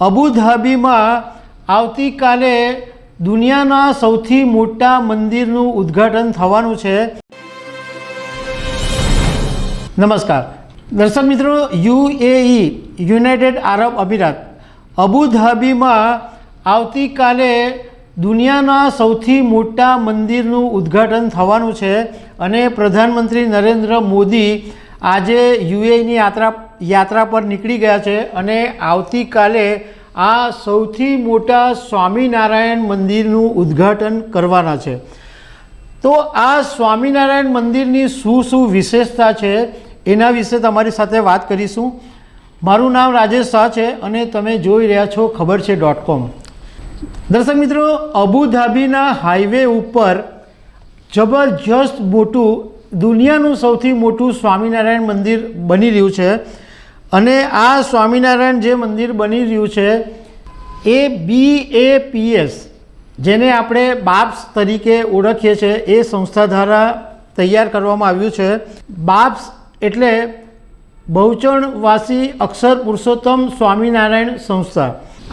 અબુધાબીમાં આવતીકાલે દુનિયાના સૌથી મોટા મંદિરનું ઉદ્ઘાટન થવાનું છે। નમસ્કાર દર્શક મિત્રો, યુએઈ યુનાઇટેડ આરબ અમીરાત અબુધાબીમાં આવતીકાલે દુનિયાના સૌથી મોટા મંદિરનું ઉદ્ઘાટન થવાનું છે અને પ્રધાનમંત્રી નરેન્દ્ર મોદી આજે યુએઈની યાત્રા પર નીકળી ગયા છે અને આવતીકાલે આ સૌથી મોટા સ્વામિનારાયણ મંદિરનું ઉદ્ઘાટન કરવાના છે। તો આ સ્વામિનારાયણ મંદિરની શું વિશેષતા છે એના વિશે તમારી સાથે વાત કરીશું। મારું નામ રાજેશ શાહ છે અને તમે જોઈ રહ્યા છો ખબર છે.com। દર્શક મિત્રો, અબુધાબીના હાઈવે ઉપર જબરજસ્ત મોટું દુનિયાનું સૌથી મોટું સ્વામિનારાયણ મંદિર બની રહ્યું છે અને આ સ્વામિનારાયણ જે મંદિર બની રહ્યું છે એ BAPS જેને આપણે બાપ્સ તરીકે ઓળખીએ છીએ એ સંસ્થા દ્વારા તૈયાર કરવામાં આવ્યું છે। બાપ્સ એટલે બહુચરણવાસી અક્ષર પુરુષોત્તમ સ્વામિનારાયણ સંસ્થા।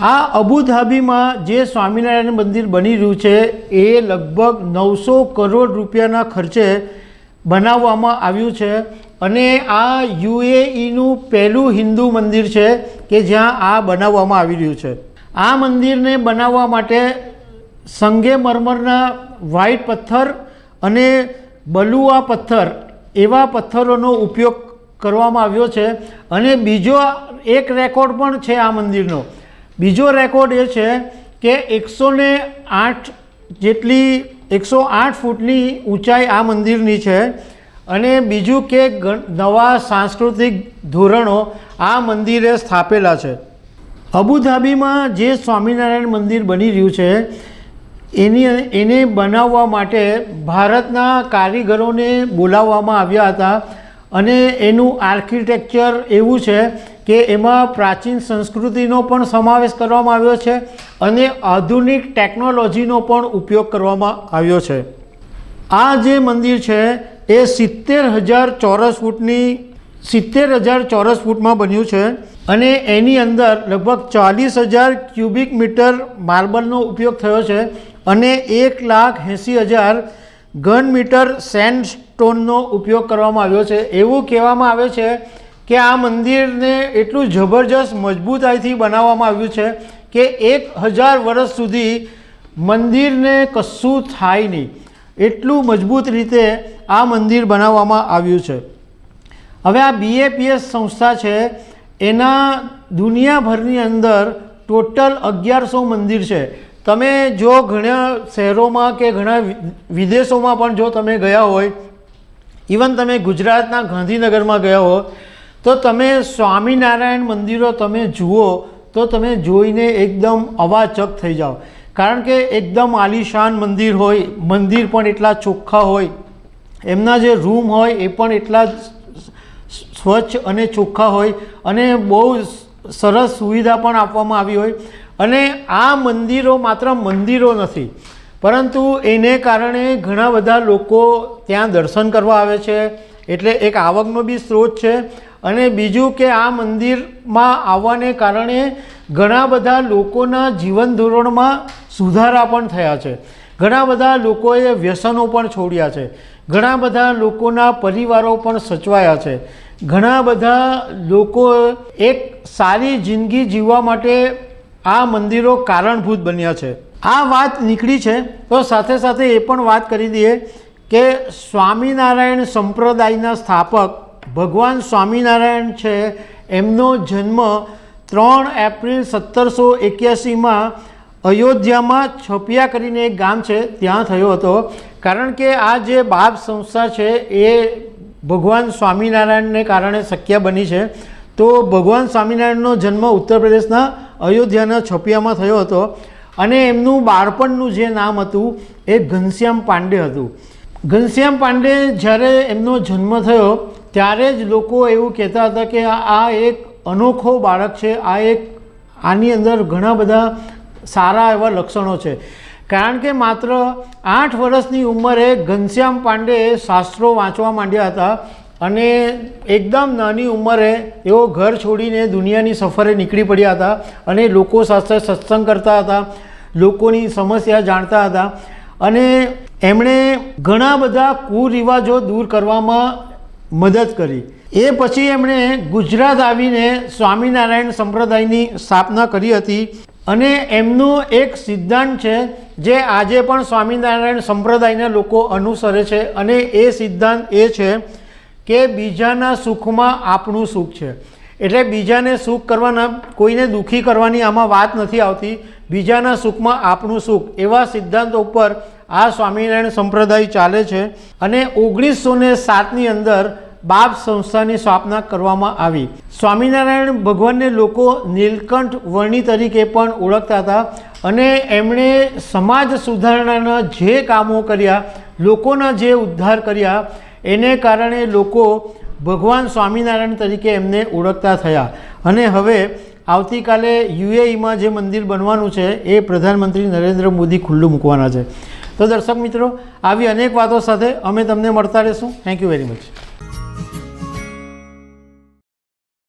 આ અબુધાબીમાં જે સ્વામિનારાયણ મંદિર બની રહ્યું છે એ લગભગ 900 કરોડ રૂપિયાના ખર્ચે બનાવવામાં આવ્યું છે અને આ યુએઈનું પહેલું હિન્દુ મંદિર છે કે જ્યાં આ બનાવવામાં આવી રહ્યું છે। આ મંદિરને બનાવવા માટે સંગેમરમરના વ્હાઇટ પથ્થર અને બલુઆ પથ્થર એવા પથ્થરોનો ઉપયોગ કરવામાં આવ્યો છે અને બીજો એક રેકોર્ડ પણ છે આ મંદિરનો। બીજો રેકોર્ડ એ છે કે 108 ફૂટની ઊંચાઈ આ મંદિરની છે અને બીજું કે નવા સાંસ્કૃતિક ધોરણો આ મંદિરે સ્થાપેલા છે। અબુધાબીમાં જે સ્વામિનારાયણ મંદિર બની રહ્યું છે એને બનાવવા માટે ભારતના કારીગરોને બોલાવવામાં આવ્યા હતા અને એનું આર્કિટેક્ચર એવું છે કે એમાં પ્રાચીન સંસ્કૃતિનો પણ સમાવેશ કરવામાં આવ્યો છે અને આધુનિક ટેકનોલોજીનો પણ ઉપયોગ કરવામાં આવ્યો છે। આ જે મંદિર છે એ 70,000 ચોરસ ફૂટમાં બન્યું છે અને એની અંદર લગભગ 40,000 ક્યુબિક મીટર માર્બલનો ઉપયોગ થયો છે અને 1,80,000 ઘન મીટર સેન્ડસ્ટોનનો ઉપયોગ કરવામાં આવ્યો છે। એવું કહેવામાં આવે છે કે આ મંદિરને એટલું જબરજસ્ત મજબૂતાઈથી બનાવવામાં આવ્યું છે કે 1000 વર્ષ સુધી મંદિરને કશું થાય નહીં, એટલું મજબૂત રીતે આ મંદિર બનાવવામાં આવ્યું છે। હવે આ BAPS સંસ્થા છે એના દુનિયાભરની અંદર ટોટલ 1100 મંદિર છે। તમે જો ઘણા શહેરોમાં કે ઘણા વિદેશોમાં પણ જો તમે ગયા હોય, ઇવન તમે ગુજરાતના ગાંધીનગરમાં ગયા હો તો તમે સ્વામિનારાયણ મંદિરો તમે જુઓ તો તમે જોઈને એકદમ અવાચક થઈ જાઓ, કારણ કે એકદમ આલીશાન મંદિર હોય, મંદિર પણ એટલા ચોખ્ખા હોય, એમના જે રૂમ હોય એ પણ એટલા સ્વચ્છ અને ચોખ્ખા હોય અને બહુ સરસ સુવિધા પણ આપવામાં આવી હોય। અને આ મંદિરો માત્ર મંદિરો નથી, પરંતુ એને કારણે ઘણા બધા લોકો ત્યાં દર્શન કરવા આવે છે, એટલે એક આવકનો બી સ્ત્રોત છે। અને બીજું કે આ મંદિરમાં આવવાને કારણે ઘણા બધા લોકોના જીવન ધોરણમાં સુધારા પણ થયા છે, ઘણા બધા લોકોએ વ્યસનો પણ છોડ્યા છે, ઘણા બધા લોકોના પરિવારો પણ સચવાયા છે, ઘણા બધા લોકો એક સારી જિંદગી જીવવા માટે આ મંદિરો કારણભૂત બન્યા છે। આ વાત નીકળી છે તો સાથે સાથે એ પણ વાત કરી દઈએ કે સ્વામિનારાયણ સંપ્રદાયના સ્થાપક ભગવાન સ્વામિનારાયણ છે, એમનો જન્મ 3 એપ્રિલ 1781માં અયોધ્યામાં છપિયા કરીને એક ગામ છે ત્યાં થયો હતો, કારણ કે આ જે બાપ સંસ્થા છે એ ભગવાન સ્વામિનારાયણને કારણે શક્ય બની છે। તો ભગવાન સ્વામિનારાયણનો જન્મ ઉત્તર પ્રદેશના અયોધ્યાના છપિયામાં થયો હતો અને એમનું બાળપણનું જે નામ હતું એ ઘનશ્યામ પાંડે હતું। ઘનશ્યામ પાંડે જ્યારે એમનો જન્મ થયો ત્યારે જ લોકો એવું કહેતા હતા કે આ એક અનોખો બાળક છે, આની અંદર ઘણા બધા સારા એવા લક્ષણો છે, કારણ કે માત્ર 8 વર્ષની ઉંમરે ઘનશ્યામ પાંડે શાસ્ત્રો વાંચવા માંડ્યા હતા અને એકદમ નાની ઉંમરે એઓ ઘર છોડીને દુનિયાની સફરે નીકળી પડ્યા હતા અને લોકો સાથે સત્સંગ કરતા હતા, લોકોની સમસ્યા જાણતા હતા અને એમણે ઘણા બધા કુરિવાજો દૂર કરવામાં મદદ કરી. એ પછી એમણે ગુજરાત આવીને સ્વામિનારાયણ સંપ્રદાયની સ્થાપના કરી હતી અને એમનું એક સિદ્ધાંત છે જે આજે પણ સ્વામિનારાયણ સંપ્રદાયના લોકો અનુસરે છે અને એ સિદ્ધાંત એ છે કે બીજાના સુખમાં આપણું સુખ છે. એટલે બીજાને સુખ કરવાના, કોઈને દુઃખી કરવાની આમાં વાત નથી આવતી. બીજાના સુખમાં આપણું સુખ, એવા સિદ્ધાંતો ઉપર આ સ્વામિનારાયણ સંપ્રદાય ચાલે છે. અને 1907ની અંદર બાપ સંસ્થાની સ્થાપના કરવામાં આવી. સ્વામિનારાયણ ભગવાનને લોકો નીલકંઠ વર્ણી તરીકે પણ ઓળખતા હતા અને એમણે સમાજ સુધારણાના જે કામો કર્યા, લોકોના જે ઉદ્ધાર કર્યા, એને કારણે લોકો ભગવાન સ્વામિનારાયણ તરીકે એમને ઓળખતા થયા. અને હવે આવતીકાલે યુએઈમાં જે મંદિર બનવાનું છે એ પ્રધાનમંત્રી નરેન્દ્ર મોદી ખુલ્લું મૂકવાના છે. તો દર્શક મિત્રો, આવી અનેક વાતો સાથે અમે તમને મળતા રહીશું. Thank you very much.